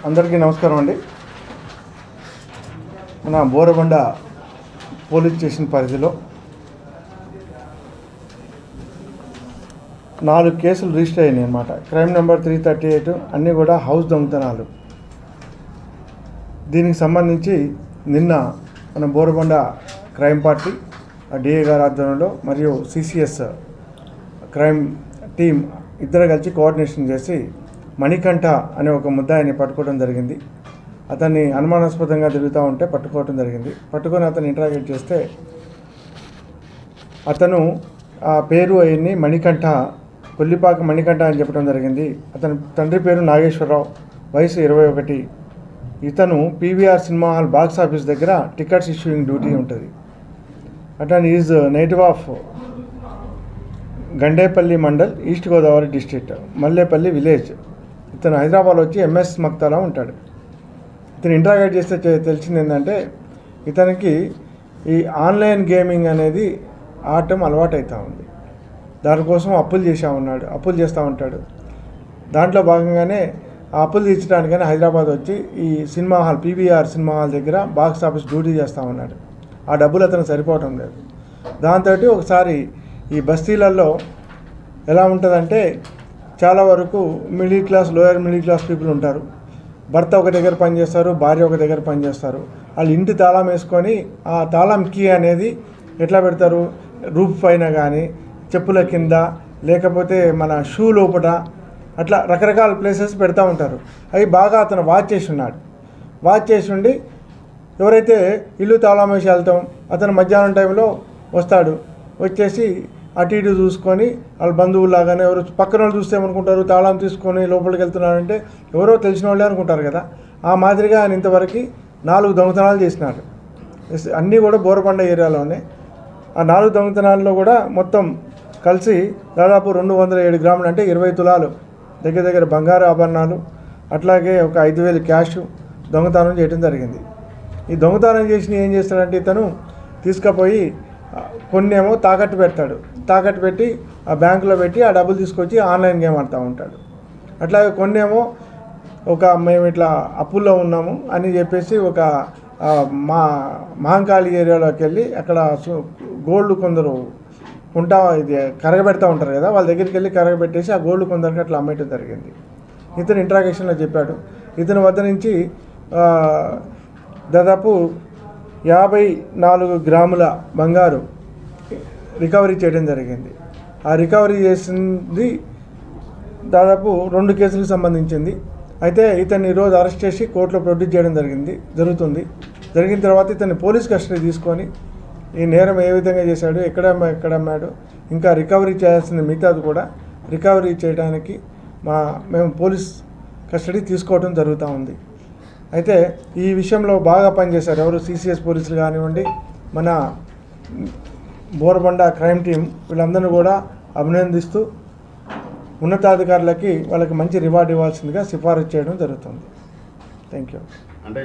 అందరికీ నమస్కారం అండి. మన బోరబండ పోలీస్ స్టేషన్ పరిధిలో 4 కేసులు రిజిస్టర్ అయినాయి అన్నమాట. క్రైమ్ నెంబర్ 338 అన్నీ కూడా హౌస్ దొంగతనాలు. దీనికి సంబంధించి నిన్న మన బోరబండ క్రైమ్ పార్టీ డిఏ గారి ఆధ్వర్యంలో మరియు సిసిఎస్ క్రైమ్ టీం ఇద్దరు కలిసి కోఆర్డినేషన్ చేసి మణికంఠ అనే ఒక ముద్దాయిని పట్టుకోవడం జరిగింది. అతన్ని అనుమానాస్పదంగా తిరుగుతూ ఉంటే పట్టుకోవడం జరిగింది. పట్టుకొని అతను ఇంటరాగేట్ చేస్తే అతను ఆ పేరు అవన్నీ మణికంఠ, కొల్లిపాక మణికంఠ అని చెప్పడం జరిగింది. అతని తండ్రి పేరు నాగేశ్వరరావు, వయసు 21. ఇతను PVR cinema hall box office దగ్గర టికెట్స్ ఇష్యూయింగ్ డ్యూటీ ఉంటుంది. అతను is native of Gandepalli mandal, east Godavari district, Mallepally village. ఇతను హైదరాబాద్ వచ్చి ఎంఎస్ మక్తాలో ఉంటాడు. ఇతను ఇంటరాగేట్ చేస్తే తెలిసింది ఏంటంటే ఇతనికి ఈ ఆన్లైన్ గేమింగ్ అనేది ఆడటం అలవాటు అవుతూ ఉంది. దానికోసం అప్పులు చేస్తూ ఉంటాడు. దాంట్లో భాగంగానే ఆ అప్పులు తీర్చడానికని హైదరాబాద్ వచ్చి ఈ cinema hall PVR cinema hall దగ్గర బాక్స్ ఆఫీస్ డ్యూటీ చేస్తూ ఉన్నాడు. ఆ డబ్బులు అతను సరిపోవటం లేదు. దాంతో ఒకసారి ఈ బస్తీలలో ఎలా ఉంటుందంటే చాలా వరకు middle class, lower middle class people ఉంటారు. భర్త ఒక దగ్గర పనిచేస్తారు, భార్య ఒక దగ్గర పనిచేస్తారు. వాళ్ళు ఇంటి తాళం వేసుకొని ఆ తాళం కీ అనేది ఎట్లా పెడతారు, రూఫ్ పైన కానీ, చెప్పుల కింద, లేకపోతే మన షూ లోపల, అట్లా రకరకాల ప్లేసెస్ పెడతా ఉంటారు. అవి బాగా అతను వాచ్ చేసి ఉండి ఎవరైతే ఇల్లు తాళం వేసి వెళ్తాం అతను మధ్యాహ్నం టైంలో వస్తాడు. వచ్చేసి అటు ఇటు చూసుకొని వాళ్ళ బంధువులాగానే ఎవరు పక్కన వాళ్ళు చూస్తే ఏమనుకుంటారు, తాళం తీసుకొని లోపలికి వెళ్తున్నారంటే ఎవరో తెలిసిన వాళ్ళే అనుకుంటారు కదా. ఆ మాదిరిగా ఆయన ఇంతవరకు 4 దొంగతనాలు చేసినారు. అన్నీ కూడా బోరబండ ఏరియాలోనే. ఆ 4 దొంగతనాల్లో కూడా మొత్తం కలిసి దాదాపు 207 గ్రాములు అంటే 20 తులాలు దగ్గర బంగారు ఆభరణాలు, అట్లాగే ఒక 5,000 క్యాష్ దొంగతనం చేయడం జరిగింది. ఈ దొంగతనం చేసి ఏం చేస్తాడంటే ఇతను తీసుకుపోయి కొన్నేమో తాకట్టు పెట్టి ఆ బ్యాంకులో పెట్టి ఆ డబ్బులు తీసుకొచ్చి ఆన్లైన్ గేమ్ ఆడుతూ ఉంటాడు. అట్లాగే కొన్నేమో మేము ఇట్లా అప్పుల్లో ఉన్నాము అని చెప్పేసి ఒక మహంకాళి ఏరియాలోకి వెళ్ళి అక్కడ గోల్డ్ కొందరు ఇది కరగబెడతా ఉంటారు కదా, వాళ్ళ దగ్గరికి వెళ్ళి కరగబెట్టేసి ఆ గోల్డ్ కొందరికి అట్లా అమ్మేయటం జరిగింది. ఇతను ఇంట్రాగేషన్లో చెప్పాడు. ఇతని వద్ద నుంచి దాదాపు 54 గ్రాముల బంగారు రికవరీ చేయడం జరిగింది. ఆ రికవరీ చేసింది దాదాపు 2 కేసులకు సంబంధించింది. అయితే ఇతన్ని ఈరోజు అరెస్ట్ చేసి కోర్టులో ప్రొడ్యూస్ చేయడం జరిగిన తర్వాత ఇతన్ని పోలీస్ కస్టడీ తీసుకొని ఈ నేరం ఏ విధంగా చేశాడు, ఎక్కడ అమ్మాడు, ఇంకా రికవరీ చేయాల్సిన మిగతాది కూడా రికవరీ చేయడానికి మేము పోలీస్ కస్టడీ తీసుకోవడం జరుగుతూ ఉంది. అయితే ఈ విషయంలో బాగా పనిచేశారు ఎవరు, సిసిఎస్ పోలీసులు కానివ్వండి, మన బోరబండ క్రైమ్ టీం, వీళ్ళందరినీ కూడా అభినందిస్తూ ఉన్నతాధికారులకి వాళ్ళకి మంచి రివార్డు ఇవ్వాల్సిందిగా సిఫారసు చేయడం జరుగుతుంది. Thank you. అంటే